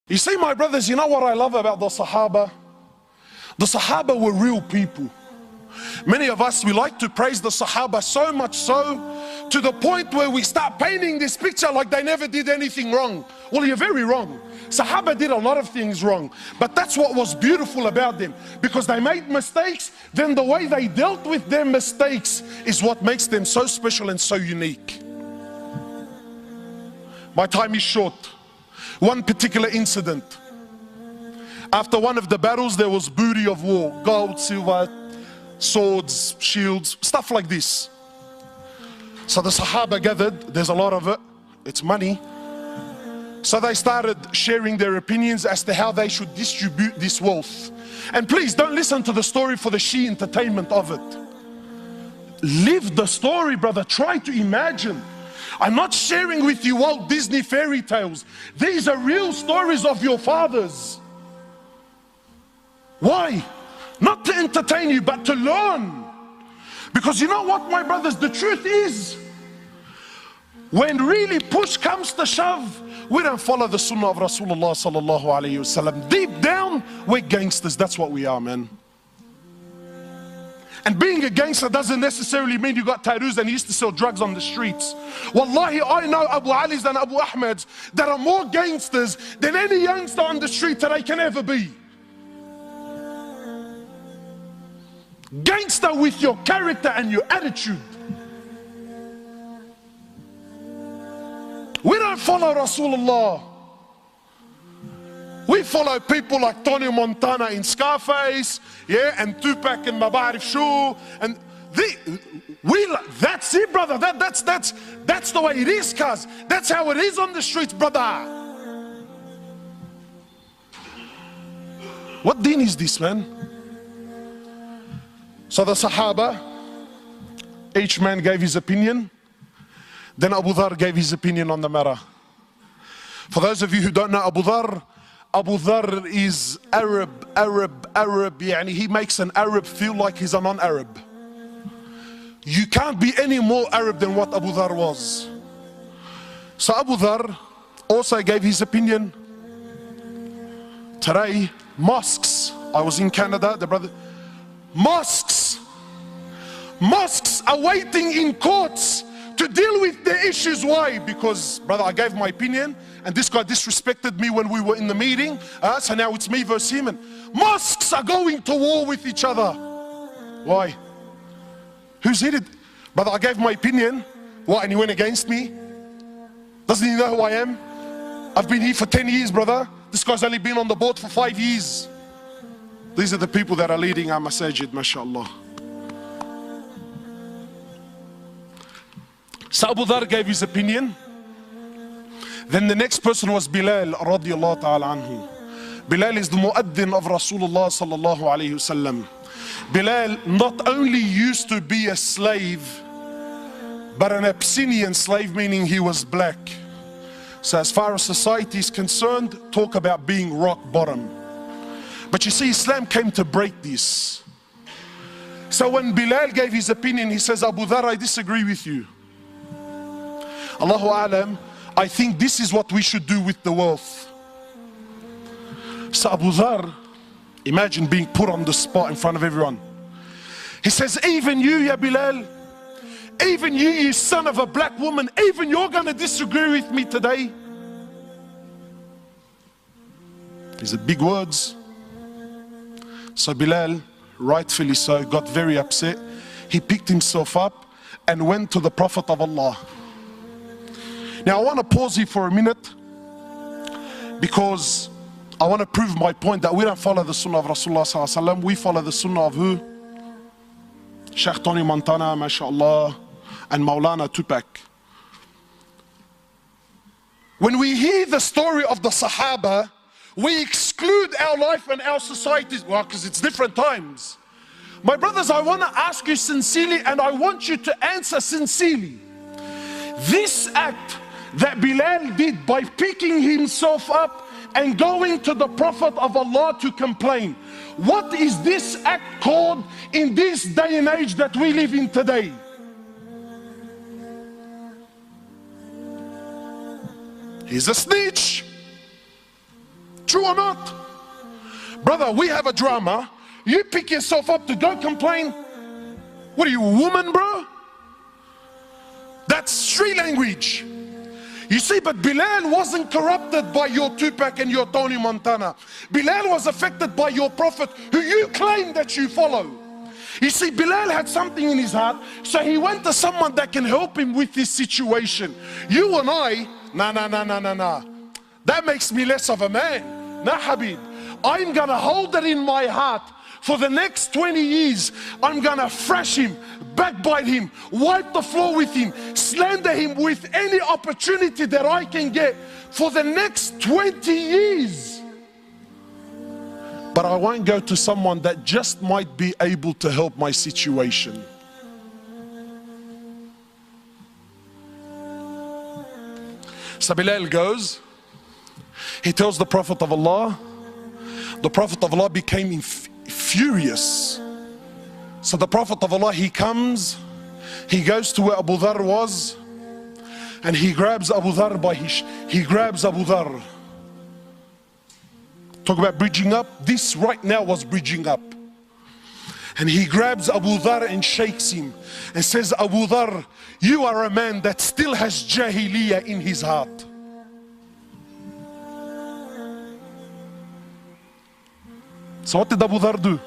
You see, my brothers, you know what I love about the Sahaba? The Sahaba were real people. Many of us, we like to praise the Sahaba so much so, to the point where we start painting this picture like they never did anything wrong. Well, you're very wrong. Sahaba did a lot of things wrong, but that's what was beautiful about them. Because they made mistakes, then the way they dealt with their mistakes is what makes them so special and so unique. My time is short. One particular incident. After one of the battles, there was booty of war, gold, silver, swords, shields, stuff like this. So the Sahaba gathered, there's a lot of it, it's money. So they started sharing their opinions as to how they should distribute this wealth. And please don't listen to the story for the sheer entertainment of it. Live the story, brother. Try to imagine. I'm not sharing with you Walt Disney fairy tales. These are real stories of your fathers. Why? Not to entertain you, but to learn. Because you know what, my brothers, the truth is, when really push comes to shove, we don't follow the sunnah of Rasulullah sallallahu alayhi wasallam. Deep down, we're gangsters. That's what we are, man. And being a gangster doesn't necessarily mean you got tattoos and you used to sell drugs on the streets. Wallahi, I know Abu Ali's and Abu Ahmed's that are more gangsters than any youngster on the street today can ever be. Gangster with your character and your attitude. We don't follow Rasulullah. We follow people like Tony Montana in Scarface, yeah, and Tupac in Mabarif Shoo, and that's it, brother. That's the way it is, cuz. That's how it is on the streets, brother. What deen is this, man? So the Sahaba, each man gave his opinion. Then Abu Dhar gave his opinion on the matter. For those of you who don't know Abu Dhar is Arab. Yani he makes an Arab feel like he's a non-Arab. You can't be any more Arab than what Abu Dhar was. So Abu Dhar also gave his opinion. Today, mosques. I was in Canada, the brother. Mosques are waiting in courts to deal with the issues. Why? Because, brother, I gave my opinion and this guy disrespected me when we were in the meeting, so now it's me versus him. And mosques are going to war with each other. Why? Who's hit it? Brother, I gave my opinion. What, and he went against me? Doesn't he know who I am? I've been here for 10 years, brother. This guy's only been on the board for 5 years. These are the people that are leading our masajid, mashallah. So Abu Dhar gave his opinion. Then the next person was Bilal radiallahu ta'ala anhu. Bilal is the muaddin of Rasulullah sallallahu alayhi wasallam. Bilal not only used to be a slave, but an Abyssinian slave, meaning he was black. So as far as society is concerned, talk about being rock bottom. But you see, Islam came to break this. So when Bilal gave his opinion, he says, Abu Dhar, I disagree with you. Allahu A'lam, I think this is what we should do with the wealth. So Abu Dhar, imagine being put on the spot in front of everyone. He says, even you, ya Bilal, even you son of a black woman, even you're going to disagree with me today. These are big words. So Bilal, rightfully so, got very upset. He picked himself up and went to the Prophet of Allah. Now I want to pause here for a minute because I want to prove my point that we don't follow the sunnah of Rasulullah sallallahu alaihi wasallam. We follow the sunnah of who? Sheikh Tony Montana, mashallah, and Maulana Tupac. When we hear the story of the Sahaba, we exclude our life and our societies, well, because it's different times. My brothers, I want to ask you sincerely, and I want you to answer sincerely. This act that Bilal did by picking himself up and going to the Prophet of Allah to complain, what is this act called in this day and age that we live in today? He's a snitch. true or not? Brother, we have a drama. You pick yourself up to go complain. What are you, a woman, bro? That's street language. You see, but Bilal wasn't corrupted by your Tupac and your Tony Montana. Bilal was affected by your prophet who you claim that you follow. You see, Bilal had something in his heart, so he went to someone that can help him with this situation. You and I, nah. That makes me less of a man. Nah, Habib. I'm gonna hold it in my heart. For the next 20 years, I'm gonna thrash him, backbite him, wipe the floor with him, slander him with any opportunity that I can get for the next 20 years. But I won't go to someone that just might be able to help my situation. So Bilal goes, he tells the Prophet of Allah. The Prophet of Allah became furious. So the Prophet of Allah, he comes, he goes to where Abu Dharr was, and he grabs Abu Dharr he grabs Abu Dharr. Talk about bridging up. This right now was bridging up. And he grabs Abu Dharr and shakes him and says, Abu Dharr, you are a man that still has jahiliyyah in his heart. So what did Abu Dharr do?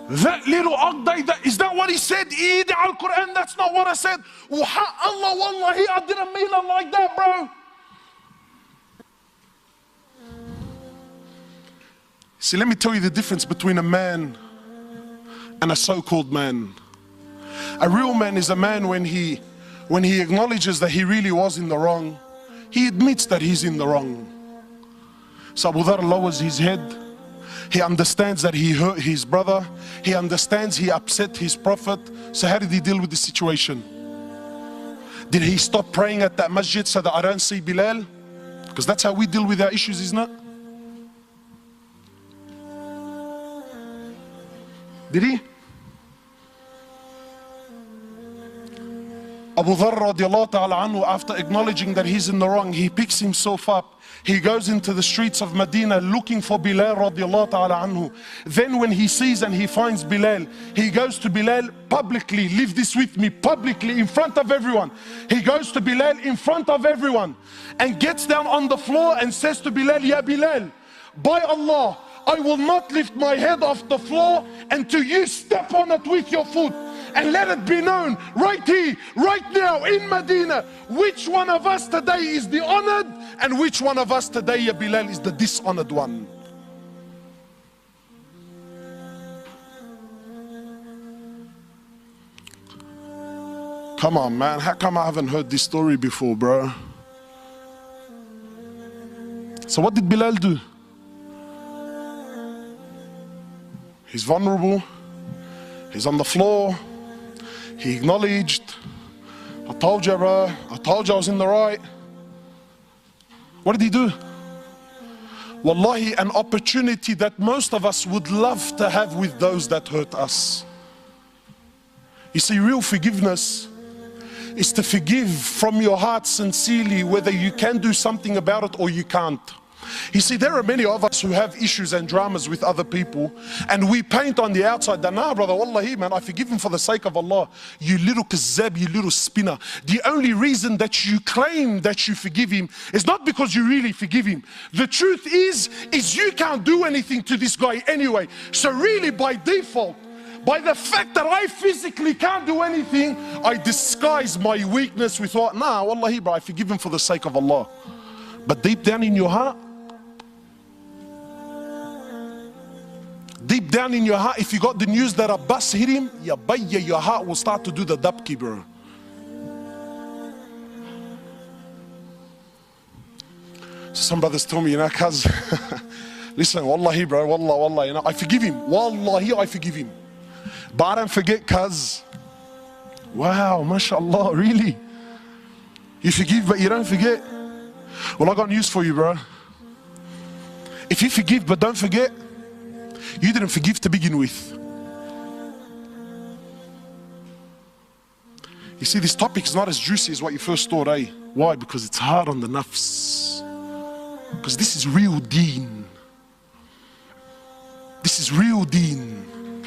That little Aqday, is that what he said? Eid al-Quran, that's not what I said. Allah, wallahi, I didn't mean it like that, bro. See, let me tell you the difference between a man and a so-called man. A real man is a man when he acknowledges that he really was in the wrong, he admits that he's in the wrong. So Abu Dharr lowers his head. He understands that he hurt his brother. He understands he upset his prophet. So how did he deal with the situation? Did he stop praying at that masjid so that I don't see Bilal? Because that's how we deal with our issues, isn't it? Did he? Abu Dharr radiallahu ta'ala anhu, after acknowledging that he's in the wrong, he picks himself up. He goes into the streets of Medina looking for Bilal radiallahu ta'ala anhu. Then when he sees and he finds Bilal, he goes to Bilal publicly. Leave this with me, publicly, in front of everyone. He goes to Bilal in front of everyone and gets down on the floor and says to Bilal, Ya Bilal, by Allah, I will not lift my head off the floor until you step on it with your foot. And let it be known right here, right now in Medina, which one of us today is the honored and which one of us today, Ya Bilal, is the dishonored one. Come on, man, how come I haven't heard this story before, bro? So what did Bilal do? He's vulnerable, he's on the floor, he acknowledged, I told you, bro, I told you I was in the right. What did he do? Wallahi, an opportunity that most of us would love to have with those that hurt us. You see, real forgiveness is to forgive from your heart sincerely, whether you can do something about it or you can't. You see, there are many of us who have issues and dramas with other people, and we paint on the outside that, nah, brother, wallahi, man, I forgive him for the sake of Allah. You little kazzab, you little spinner. The only reason that you claim that you forgive him is not because you really forgive him. The truth is you can't do anything to this guy anyway. So really, by default, by the fact that I physically can't do anything, I disguise my weakness with what? Nah, wallahi, bro, I forgive him for the sake of Allah. But deep down in your heart, deep down in your heart, if you got the news that a bus hit him, your heart will start to do the dabki, bro. So some brothers tell me, you know, cuz, listen, wallahi, bro, wallah, you know, I forgive him. Wallahi, I forgive him. But I don't forget, cuz. Wow, mashallah, really? You forgive, but you don't forget? Well, I got news for you, bro. If you forgive but don't forget, you didn't forgive to begin with. You see, this topic is not as juicy as what you first thought, eh? Why? Because it's hard on the nafs. Because this is real deen. This is real deen.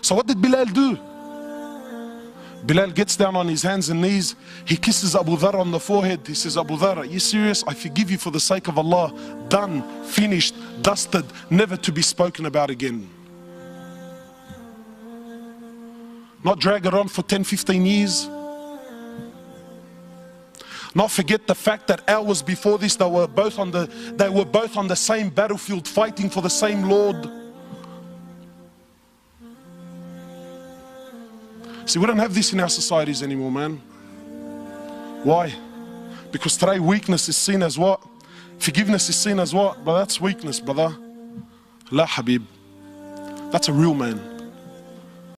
So what did Bilal do? Bilal gets down on his hands and knees. He kisses Abu Dharr on the forehead. He says, Abu Dharr, are you serious? I forgive you for the sake of Allah. Done, finished, dusted, never to be spoken about again. Not drag it on for 10, 15 years. Not forget the fact that hours before this, they were both on the same battlefield, fighting for the same Lord. See, we don't have this in our societies anymore, man. Why? Because today weakness is seen as what? Forgiveness is seen as what? But that's weakness, brother. La Habib. That's a real man.